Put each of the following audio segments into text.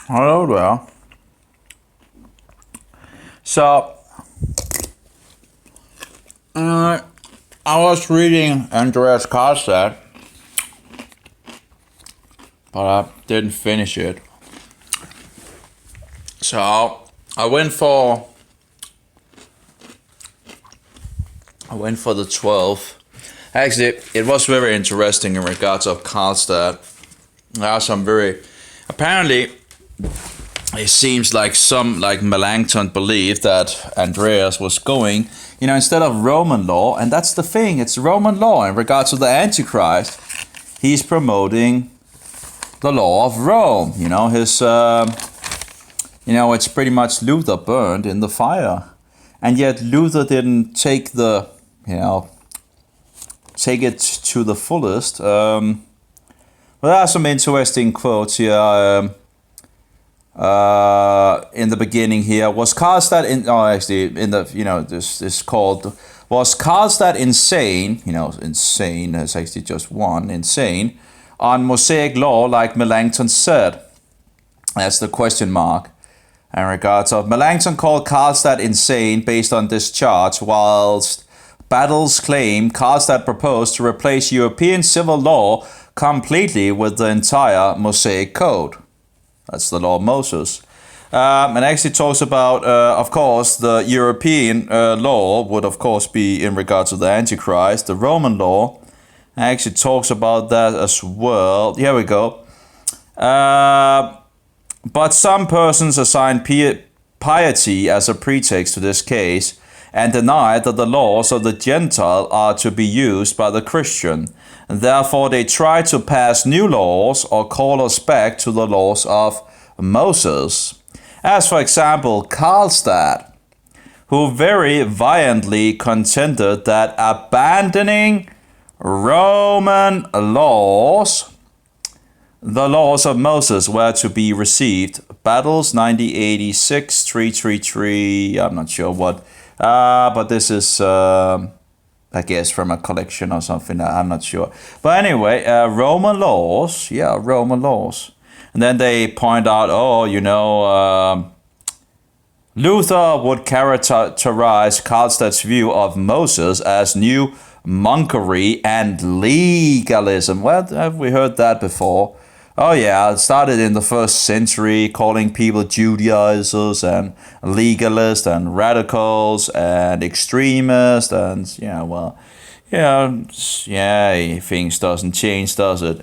Hello there. So, I was reading Andreas Karlstad, but I didn't finish it. So, I went for the 12. Actually, it was very interesting in regards of Karlstad. There are some apparently, it seems like Melanchthon believed that Andreas was going, instead of Roman law, and that's the thing, it's Roman law in regards to the Antichrist. He's promoting the law of Rome. It's pretty much Luther burned in the fire, and yet Luther didn't take it to the fullest. Well, there are some interesting quotes here. In the beginning here, was Karlstad this is called, was Karlstad insane? Insane is actually just one, insane on Mosaic law, like Melanchthon said. That's the question mark. In regards of Melanchthon called Karlstad insane based on this charge, whilst Battles claim Karlstad proposed to replace European civil law completely with the entire Mosaic code. That's the law of Moses. And actually talks about, of course, the European law would, of course, be in regards to the Antichrist, the Roman law. Actually talks about that as well. Here we go. But some persons assign piety as a pretext to this case and deny that the laws of the Gentile are to be used by the Christian. And therefore they try to pass new laws or call us back to the laws of Moses. As for example, Karlstad, who very violently contended that abandoning Roman laws, the laws of Moses were to be received. Battles 9086 333. I'm not sure what, but this is I guess from a collection or something, I'm not sure. But anyway, Roman laws, Roman laws. And then they point out, Luther would characterize Karlstad's view of Moses as new monkery and legalism. Well, have we heard that before? Oh yeah, it started in the 1st century, calling people Judaizers and legalists and radicals and extremists, and things doesn't change, does it?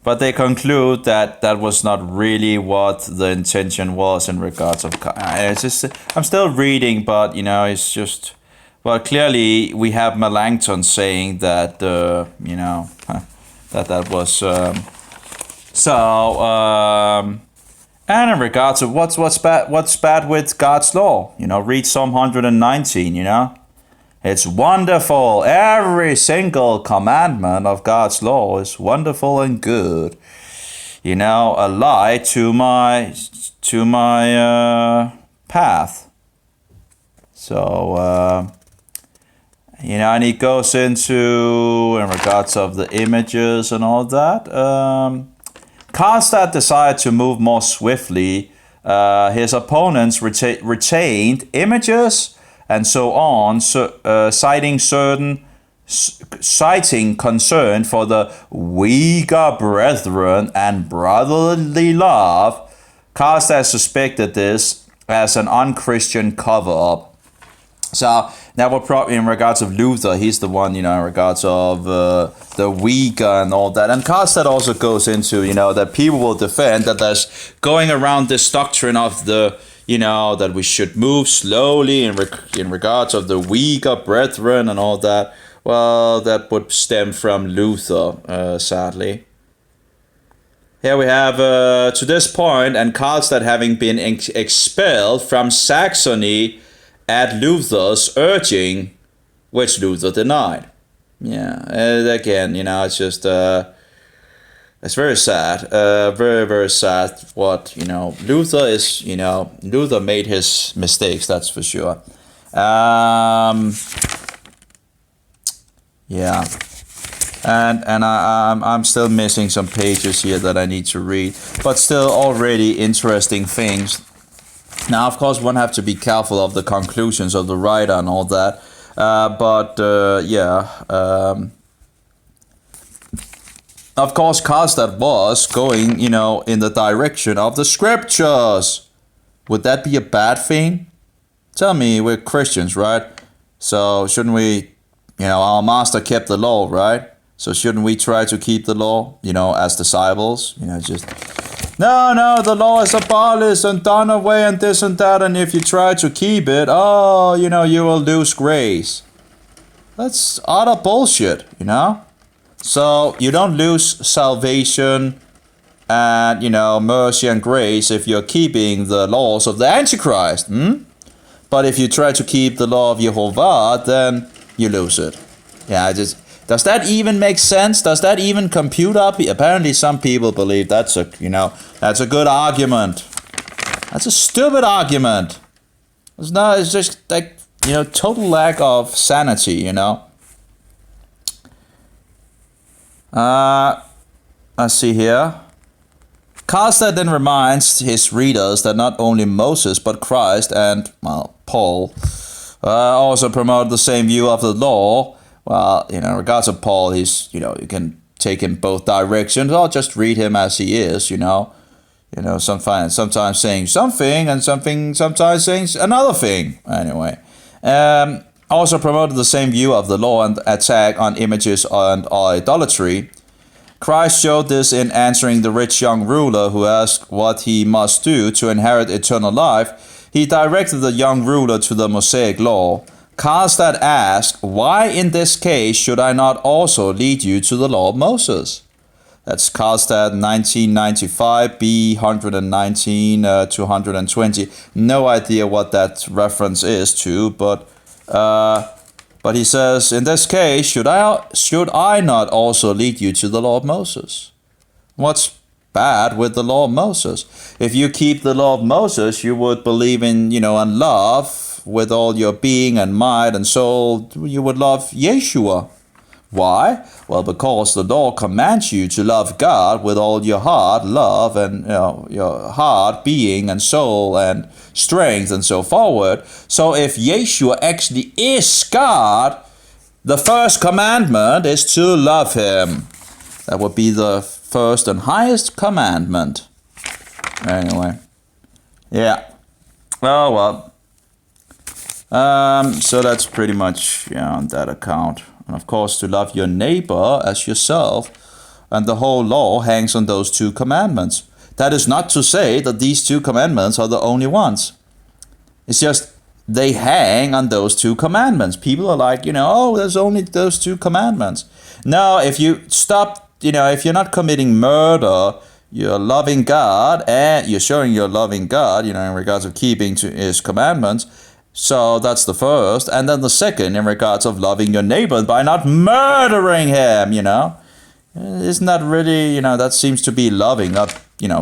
But they conclude that that was not really what the intention was in regards of. I'm still reading, but it's just. Well, clearly we have Melanchthon saying that that was and in regards to what's bad with God's law, read Psalm 119. It's wonderful. Every single commandment of God's law is wonderful and good. A light to my path. So. And he goes into, in regards of the images and all that. Karlstad decided to move more swiftly. His opponents retained images and so on, citing concern for the weaker brethren and brotherly love. Karlstad suspected this as an unchristian cover-up. So that will probably, in regards of Luther, he's the one, in regards of the weaker and all that. And Karlstad also goes into, that people will defend that there's going around this doctrine of the, that we should move slowly in regards of the weaker brethren and all that. Well, that would stem from Luther, sadly. Here we have, to this point, and Karlstad having been expelled from Saxony at Luther's urging, which Luther denied. Again, it's just, it's very sad, very, very sad what, Luther is, Luther made his mistakes, that's for sure. and I'm still missing some pages here that I need to read, but still already interesting things. Now, of course, one have to be careful of the conclusions of the writer and all that, of course, Karlstadt was going, in the direction of the scriptures. Would that be a bad thing? Tell me, we're Christians, right? So shouldn't we, our master kept the law, right? So shouldn't we try to keep the law, as disciples? No, the law is abolished and done away and this and that. And if you try to keep it, you will lose grace. That's utter bullshit, So you don't lose salvation and, mercy and grace if you're keeping the laws of the Antichrist. But if you try to keep the law of Jehovah, then you lose it. Does that even make sense? Does that even compute up? Apparently some people believe that's a good argument. That's a stupid argument. It's just like, total lack of sanity, Let's see here. Karlstadt then reminds his readers that not only Moses, but Christ and, Paul also promoted the same view of the law. Well, in regards to Paul, he's, you can take him both directions, or just read him as he is, sometimes saying something and sometimes saying another thing. Anyway, also promoted the same view of the law and attack on images and idolatry. Christ showed this in answering the rich young ruler who asked what he must do to inherit eternal life. He directed the young ruler to the Mosaic law. Karlstadt asked, why in this case should I not also lead you to the law of Moses? That's Karlstadt 1995, B 119 to 120. No idea what that reference is to, but he says, in this case, should I not also lead you to the law of Moses? What's bad with the law of Moses? If you keep the law of Moses, you would believe in, and love with all your being and might and soul. You would love Yeshua. Why? Well, because the law commands you to love God with all your heart, love, and your heart, being, and soul, and strength, and so forward. So if Yeshua actually is God, the first commandment is to love him. That would be the first and highest commandment. Anyway. Yeah. Oh, well. So that's pretty much on that account. And of course, to love your neighbor as yourself, and the whole law hangs on those two commandments. That is not to say that these two commandments are the only ones. It's just they hang on those two commandments. People are like, there's only those two commandments. No, if you stop, if you're not committing murder, you're loving God, and you're showing you're loving God, in regards of keeping to his commandments. So that's the first. And then the second in regards of loving your neighbor by not murdering him, Isn't that really, that seems to be loving, not,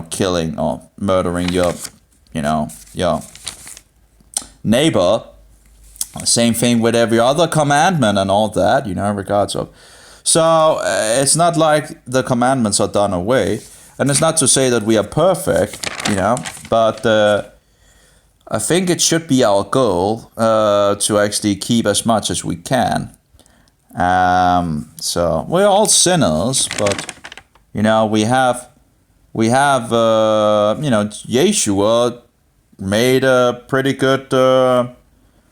killing or murdering your neighbor. Same thing with every other commandment and all that, in regards of. So it's not like the commandments are done away. And it's not to say that we are perfect, but I think it should be our goal to actually keep as much as we can. So we're all sinners, but we have Yeshua made a pretty good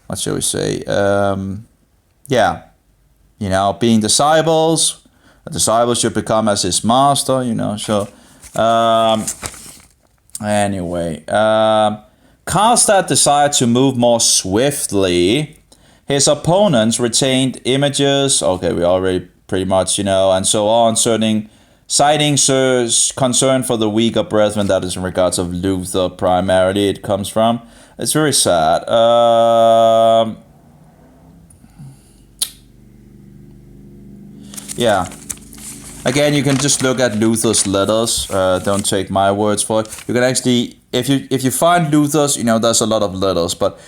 what shall we say? Being disciples. A disciple should become as his master. So anyway. Karlstadt decided to move more swiftly. His opponents retained images, okay, we already pretty much, and so on, citing concern for the weaker brethren. That is in regards of Luther primarily it comes from. It's very sad. Yeah. Again, you can just look at Luther's letters. Don't take my words for it. You can actually, if you find Luther's, there's a lot of letters, but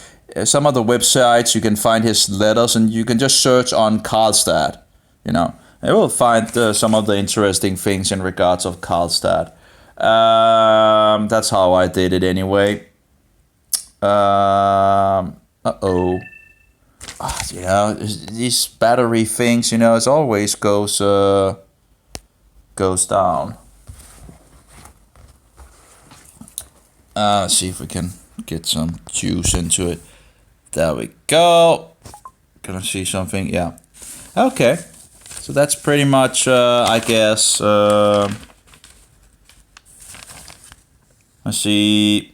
some of the websites you can find his letters, and you can just search on Karlstadt, and I will find some of the interesting things in regards of Karlstad. That's how I did it anyway. Uh-oh. You know, these battery things, you know, it always goes down. Let's see if we can get some juice into it. There we go. Can I see something? Yeah. Okay. So that's pretty much, I guess, let's see.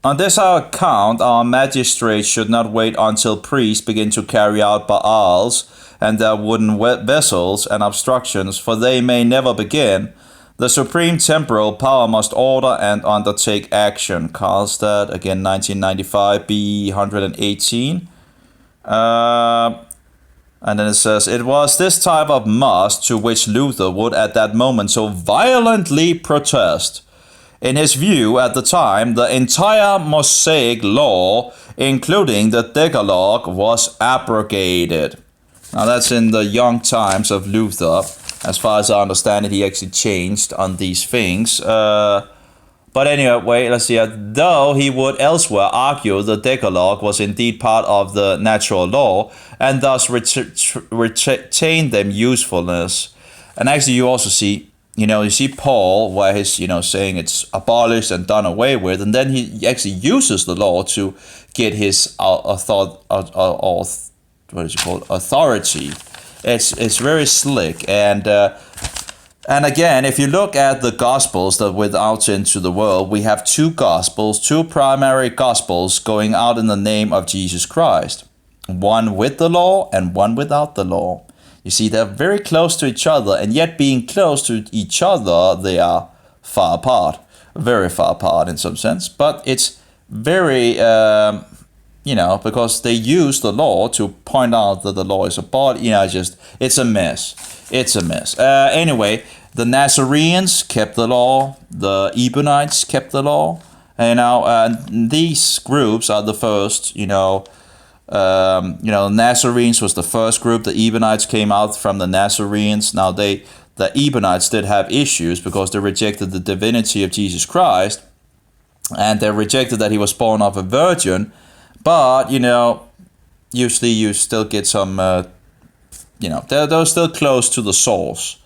On this our account, our magistrates should not wait until priests begin to carry out Baals and their wooden vessels and obstructions, for they may never begin. The supreme temporal power must order and undertake action. Karlstad, again, 1995, B 118. And then it says, it was this type of must to which Luther would at that moment so violently protest. In his view at the time, the entire Mosaic law, including the Decalogue, was abrogated. Now that's in the young times of Luther. As far as I understand it, he actually changed on these things. But anyway, let's see. Though he would elsewhere argue the Decalogue was indeed part of the natural law, and thus retain them usefulness. And actually you also see, you see Paul, where he's, saying it's abolished and done away with, and then he actually uses the law to get his authority. It's very slick, and again, if you look at the Gospels that went out into the world, we have two primary Gospels going out in the name of Jesus Christ, one with the law and one without the law. You see, they're very close to each other, and yet being close to each other, they are far apart. Very far apart in some sense. But it's very, because they use the law to point out that the law is it's a mess. It's a mess. Anyway, the Nazarenes kept the law. The Ebionites kept the law. These groups are the first, Nazarenes was the first group. The Ebionites came out from the Nazarenes. Now the Ebionites did have issues because they rejected the divinity of Jesus Christ, and they rejected that he was born of a virgin. But usually you still get some, they're still close to the source,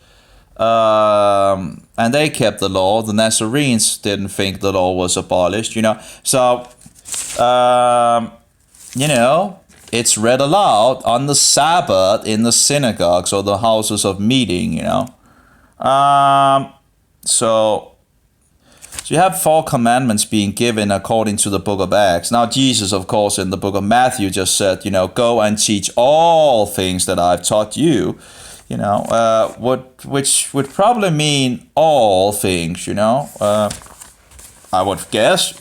and they kept the law. The Nazarenes didn't think the law was abolished. So. It's read aloud on the Sabbath in the synagogues or the houses of meeting, So you have 4 commandments being given according to the book of Acts. Now, Jesus, of course, in the book of Matthew just said, go and teach all things that I've taught you, which would probably mean all things, I would guess,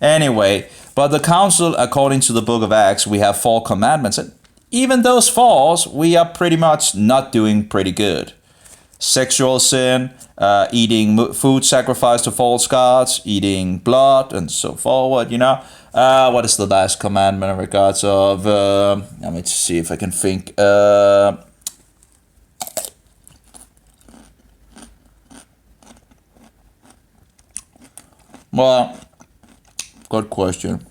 Anyway, but the council, according to the book of Acts, we have 4 commandments. And even those 4, we are pretty much not doing pretty good. Sexual sin, eating food sacrificed to false gods, eating blood, and so forward, What is the last commandment in regards of, let me see if I can think. Well, good question.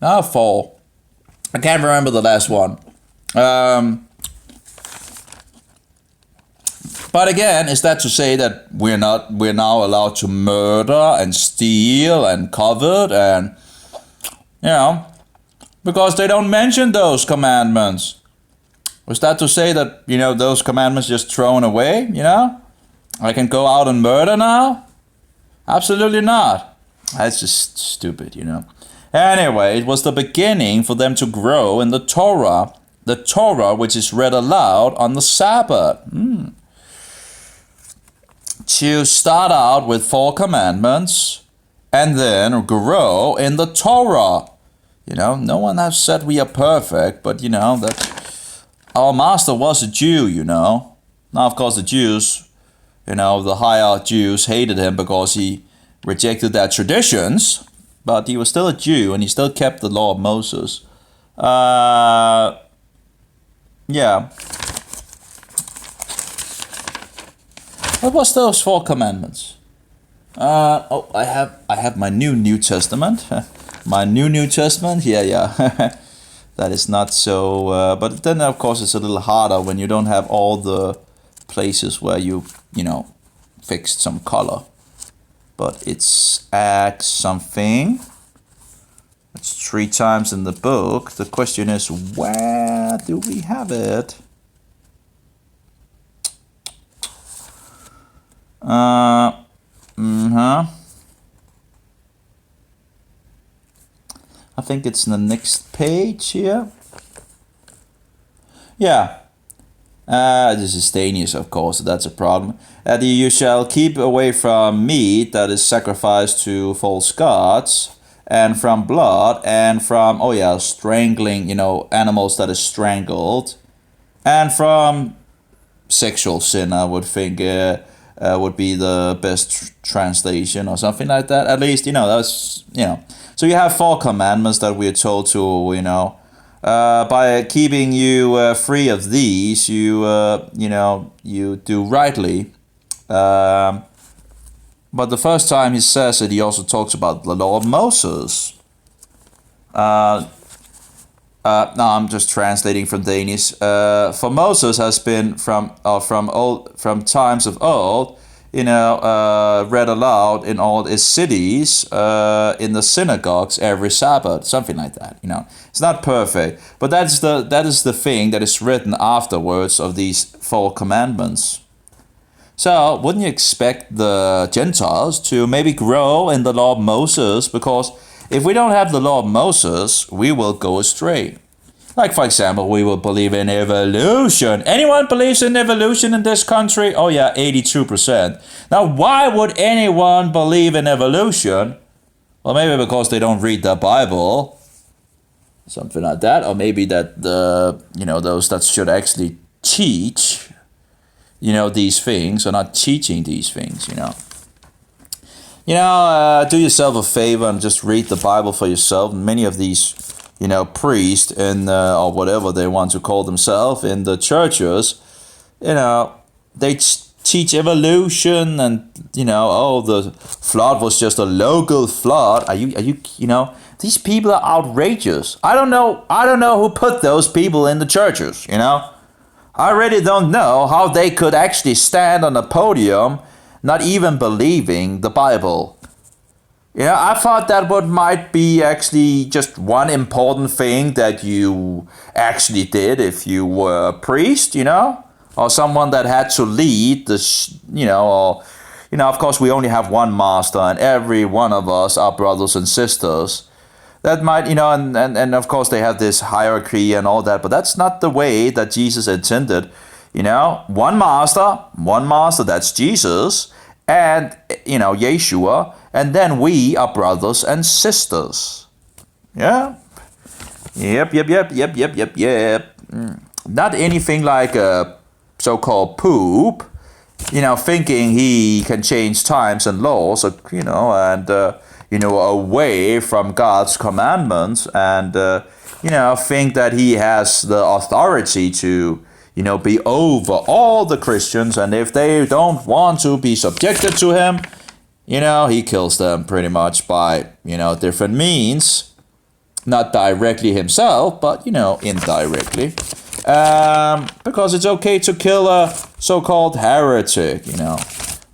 4. I can't remember the last one. But again, is that to say that we're now allowed to murder and steal and covet and, because they don't mention those commandments. Was that to say that, those commandments just thrown away, I can go out and murder now? Absolutely not. That's just stupid, Anyway, it was the beginning for them to grow in the Torah which is read aloud on the Sabbath. To start out with 4 commandments and then grow in the Torah. No one has said we are perfect, but that our master was a Jew, Now, of course, the Jews, the higher Jews hated him because he rejected their traditions, but he was still a Jew and he still kept the law of Moses. Yeah. What was those 4 commandments? I have my New Testament. My New Testament. Yeah. That is not so. But then of course it's a little harder when you don't have all the places where you fixed some color. But it's Acts something. It's 3 times in the book. The question is, where do we have it? I think it's in the next page here. Yeah. This is Danish, of course, so that's a problem. You shall keep away from meat that is sacrificed to false gods, and from blood, and from, strangling, animals that is strangled, and from sexual sin, I would think would be the best translation or something like that. At least, that's, So you have 4 commandments that we're told to, by keeping you free of these, you do rightly. But the first time he says it, he also talks about the law of Moses. No, I'm just translating from Danish. For Moses has been from times of old, read aloud in all his cities, in the synagogues every Sabbath, something like that. It's not perfect, but that is the thing that is written afterwards of these 4 commandments. So wouldn't you expect the Gentiles to maybe grow in the law of Moses? Because if we don't have the law of Moses, we will go astray. Like, for example, we will believe in evolution. Anyone believes in evolution in this country? Oh yeah, 82%. Now, why would anyone believe in evolution? Well, maybe because they don't read the Bible. Something like that. Or maybe that those that should actually teach, these things are not teaching these things, do yourself a favor and just read the Bible for yourself. Many of these, priests and or whatever they want to call themselves in the churches, they teach evolution and the flood was just a local flood. Are you these people are outrageous. I don't know who put those people in the churches. I really don't know how they could actually stand on a podium not even believing the Bible. I thought that might be actually just one important thing that you actually did if you were a priest, or someone that had to lead this, of course we only have one master and every one of us are brothers and sisters. That might, and of course they have this hierarchy and all that, but that's not the way that Jesus intended. One master, that's Jesus, and, Yeshua, and then we are brothers and sisters. Yeah? Yep. Not anything like a so-called poop, thinking he can change times and laws, away from God's commandments and, think that he has the authority to, be over all the Christians. And if they don't want to be subjected to him, he kills them pretty much by, different means. Not directly himself, but, indirectly. Because it's okay to kill a so-called heretic, Now,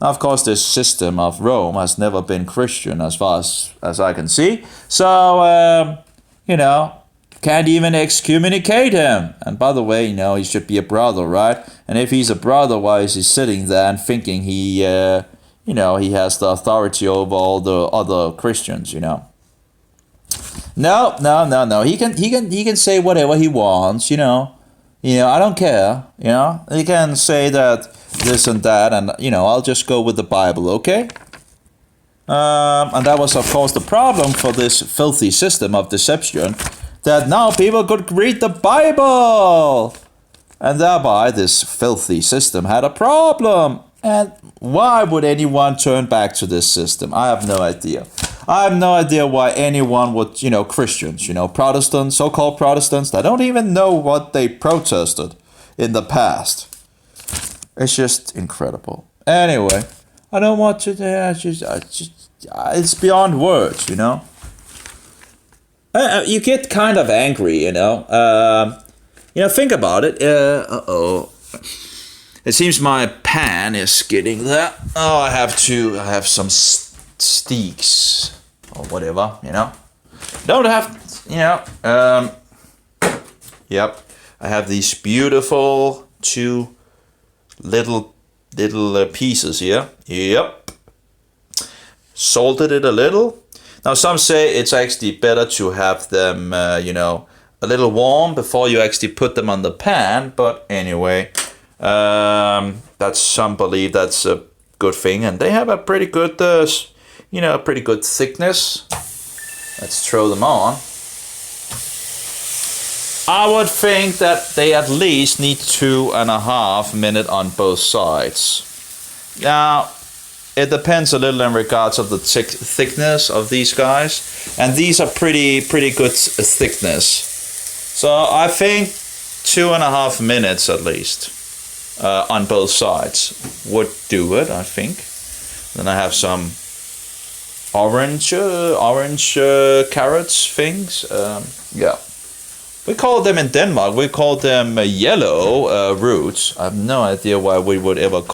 of course, this system of Rome has never been Christian as far as I can see. So, can't even excommunicate him. And by the way, he should be a brother, right? And if he's a brother, why is he sitting there and thinking he has the authority over all the other Christians, No. He can say whatever he wants, I don't care, He can say that this and that, and I'll just go with the Bible, okay? And that was, of course, the problem for this filthy system of deception, that now people could read the Bible, and thereby this filthy system had a problem. And why would anyone turn back to this system? I have no idea. I have no idea why anyone would, Christians, Protestants, so-called Protestants, they don't even know what they protested in the past. It's just incredible. Anyway, I don't want to, it's beyond words, You get kind of angry, think about it. It seems my pan is getting there. Oh, I have some steaks or whatever, Don't have, yep. I have these beautiful 2 little pieces here. Yep. Salted it a little. Now some say it's actually better to have them, a little warm before you actually put them on the pan. But anyway, that's some believe that's a good thing, and they have a pretty good, pretty good thickness. Let's throw them on. I would think that they at least need 2.5 minutes on both sides. Now, it depends a little in regards of the thickness of these guys, and these are pretty good thickness. So I think 2.5 minutes at least on both sides would do it, I think. Then I have some orange carrots things. Yeah. We call them in Denmark, we call them yellow roots. I have no idea why we would ever